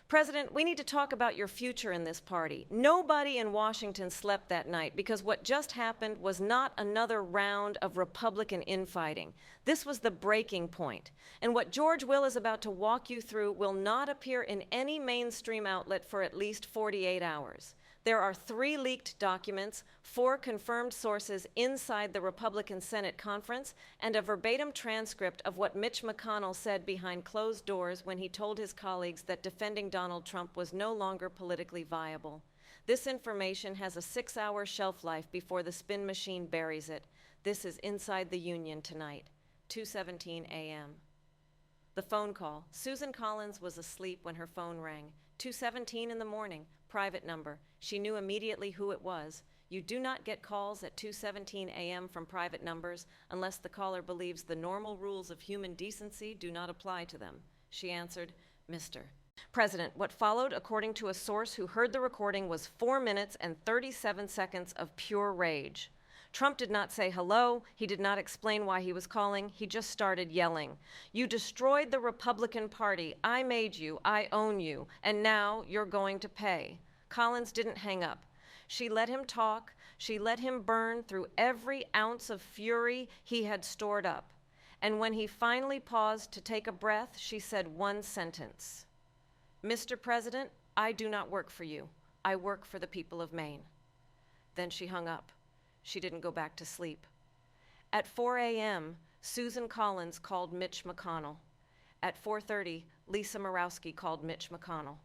President, we need to talk about your future in this party. Nobody in Washington slept that night because what just happened was not another round of Republican infighting. This was the breaking point. And what George Will is about to walk you through will not appear in any mainstream outlet for at least 48 hours. There are 3 leaked documents, 4 confirmed sources inside the Republican Senate conference, and a verbatim transcript of what Mitch McConnell said behind closed doors when he told his colleagues that defending Donald Trump was no longer politically viable. This information has a 6-hour shelf life before the spin machine buries it. This is Inside the Union tonight, 2:17 a.m. The phone call. Susan Collins was asleep when her phone rang. 2:17 in the morning, private number. She knew immediately who it was. You do not get calls at 2:17 a.m. from private numbers unless the caller believes the normal rules of human decency do not apply to them. She answered, Mr. President, what followed, according to a source who heard the recording, was 4 minutes and 37 seconds of pure rage. Trump did not say hello. He did not explain why he was calling. He just started yelling. You destroyed the Republican Party. I made you. I own you. And now you're going to pay. Collins didn't hang up. She let him talk. She let him burn through every ounce of fury he had stored up. And when he finally paused to take a breath, she said one sentence. Mr. President, I do not work for you. I work for the people of Maine. Then she hung up. She didn't go back to sleep. At 4 a.m., Susan Collins called Mitch McConnell. At 4:30, Lisa Murkowski called Mitch McConnell.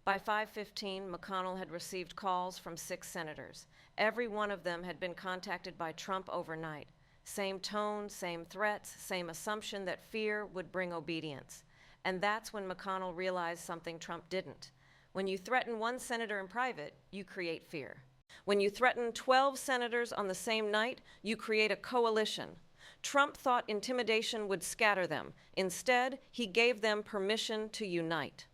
By 5:15, McConnell had received calls from 6 senators. Every one of them had been contacted by Trump overnight. Same tone, same threats, same assumption that fear would bring obedience. And that's when McConnell realized something Trump didn't. When you threaten one senator in private, you create fear. When you threaten 12 senators on the same night, you create a coalition. Trump thought intimidation would scatter them. Instead, he gave them permission to unite.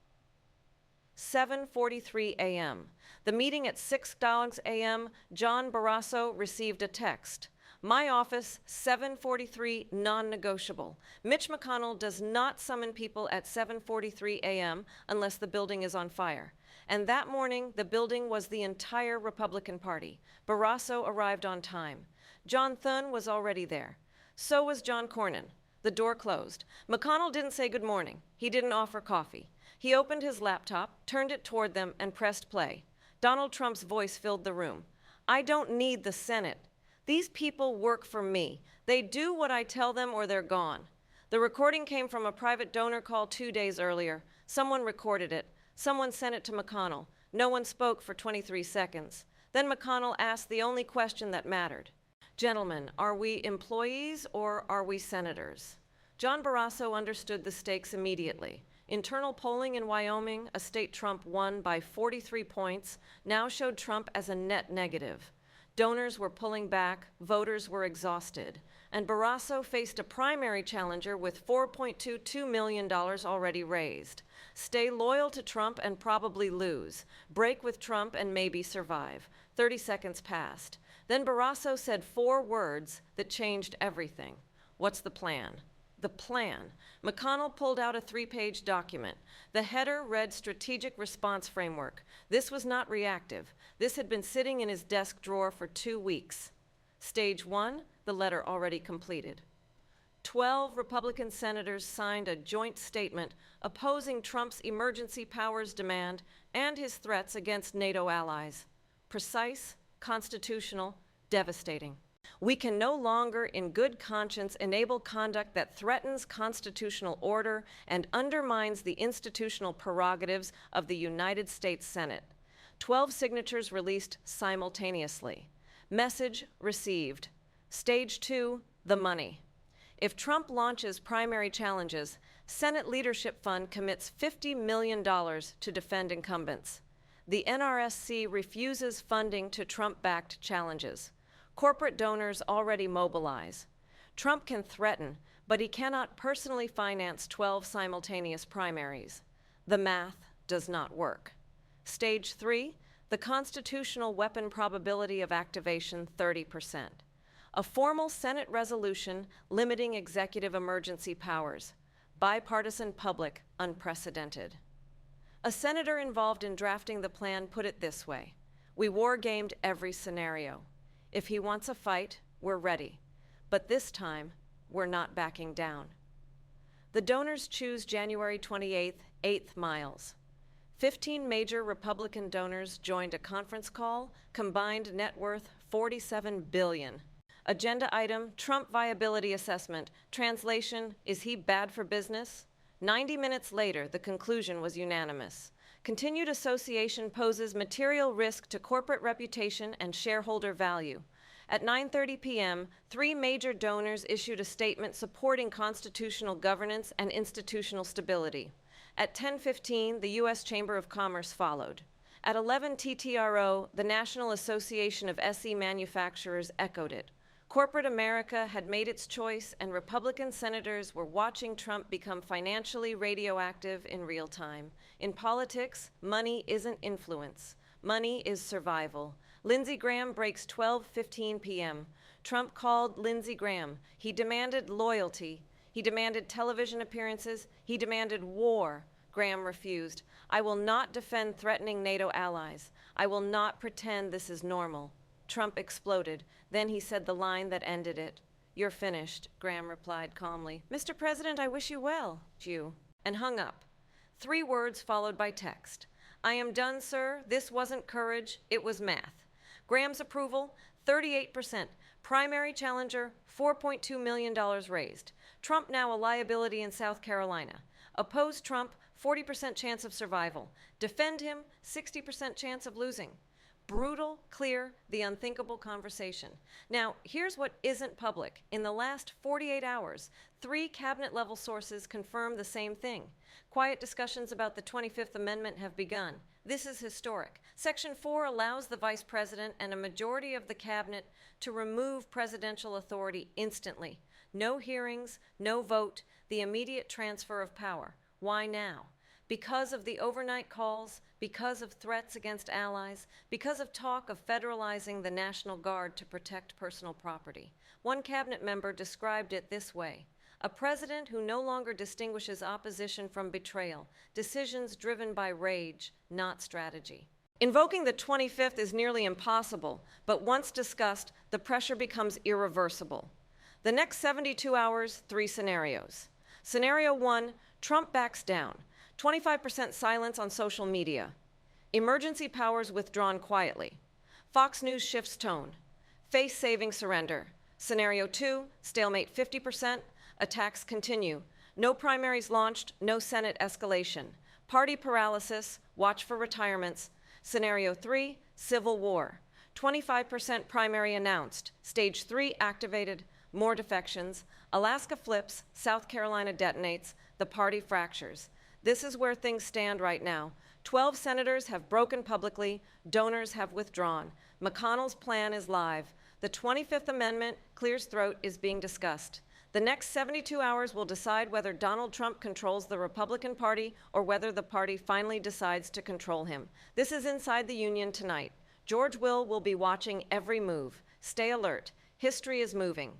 7:43 a.m. The meeting at 6 a.m., John Barrasso received a text. My office, 7:43, non-negotiable. Mitch McConnell does not summon people at 7:43 a.m. unless the building is on fire. And that morning, the building was the entire Republican Party. Barrasso arrived on time. John Thune was already there. So was John Cornyn. The door closed. McConnell didn't say good morning. He didn't offer coffee. He opened his laptop, turned it toward them, and pressed play. Donald Trump's voice filled the room. I don't need the Senate. These people work for me. They do what I tell them or they're gone. The recording came from a private donor call 2 days earlier. Someone recorded it. Someone sent it to McConnell. No one spoke for 23 seconds. Then McConnell asked the only question that mattered. Gentlemen, are we employees or are we senators? John Barrasso understood the stakes immediately. Internal polling in Wyoming, a state Trump won by 43 points, now showed Trump as a net negative. Donors were pulling back, voters were exhausted, and Barrasso faced a primary challenger with $4.22 million already raised. Stay loyal to Trump and probably lose. Break with Trump and maybe survive. 30 seconds passed. Then Barrasso said 4 words that changed everything. What's the plan? The plan. McConnell pulled out a 3-page document. The header read Strategic Response Framework. This was not reactive. This had been sitting in his desk drawer for 2 weeks. Stage 1, the letter already completed. 12 Republican senators signed a joint statement opposing Trump's emergency powers demand and his threats against NATO allies. Precise, constitutional, devastating. We can no longer, in good conscience, enable conduct that threatens constitutional order and undermines the institutional prerogatives of the United States Senate. 12 signatures released simultaneously. Message received. Stage 2, the money. If Trump launches primary challenges, Senate Leadership Fund commits $50 million to defend incumbents. The NRSC refuses funding to Trump-backed challenges. Corporate donors already mobilize. Trump can threaten, but he cannot personally finance 12 simultaneous primaries. The math does not work. Stage 3, the constitutional weapon probability of activation, 30%. A formal Senate resolution limiting executive emergency powers. Bipartisan public, unprecedented. A senator involved in drafting the plan put it this way: "We war-gamed every scenario. If he wants a fight, we're ready. But this time, we're not backing down." The donors choose January 28th, 8th miles. 15 major Republican donors joined a conference call, combined net worth $47 billion. Agenda item, Trump viability assessment. Translation, is he bad for business? 90 minutes later, the conclusion was unanimous. Continued association poses material risk to corporate reputation and shareholder value. At 9:30 p.m., 3 major donors issued a statement supporting constitutional governance and institutional stability. At 10:15, the U.S. Chamber of Commerce followed. At 11 TTRO, the National Association of SE Manufacturers echoed it. Corporate America had made its choice, and Republican senators were watching Trump become financially radioactive in real time. In politics, money isn't influence. Money is survival. Lindsey Graham breaks 12:15 p.m. Trump called Lindsey Graham. He demanded loyalty. He demanded television appearances. He demanded war. Graham refused. "I will not defend threatening NATO allies. I will not pretend this is normal." Trump exploded. Then he said the line that ended it. "You're finished," Graham replied calmly. "Mr. President, I wish you well," and hung up. 3 words followed by text. "I am done, sir. This wasn't courage, it was math." Graham's approval, 38%. Primary challenger, $4.2 million raised. Trump now a liability in South Carolina. Oppose Trump, 40% chance of survival. Defend him, 60% chance of losing. Brutal, clear, the unthinkable conversation. Now, here's what isn't public. In the last 48 hours, 3 cabinet-level sources confirmed the same thing. Quiet discussions about the 25th Amendment have begun. This is historic. Section 4 allows the vice president and a majority of the cabinet to remove presidential authority instantly. No hearings, no vote, the immediate transfer of power. Why now? Because of the overnight calls, because of threats against allies, because of talk of federalizing the National Guard to protect personal property. One cabinet member described it this way: a president who no longer distinguishes opposition from betrayal, decisions driven by rage, not strategy. Invoking the 25th is nearly impossible, but once discussed, the pressure becomes irreversible. The next 72 hours, 3 scenarios. Scenario 1, Trump backs down. 25% silence on social media. Emergency powers withdrawn quietly. Fox News shifts tone. Face-saving surrender. Scenario 2, stalemate 50%. Attacks continue. No primaries launched, no Senate escalation. Party paralysis, watch for retirements. Scenario 3, civil war. 25% primary announced. Stage 3 activated. More defections. Alaska flips, South Carolina detonates, the party fractures. This is where things stand right now. 12 senators have broken publicly, donors have withdrawn. McConnell's plan is live. The 25th Amendment, clears throat, is being discussed. The next 72 hours will decide whether Donald Trump controls the Republican Party or whether the party finally decides to control him. This is Inside the Union tonight. George Will be watching every move. Stay alert. History is moving.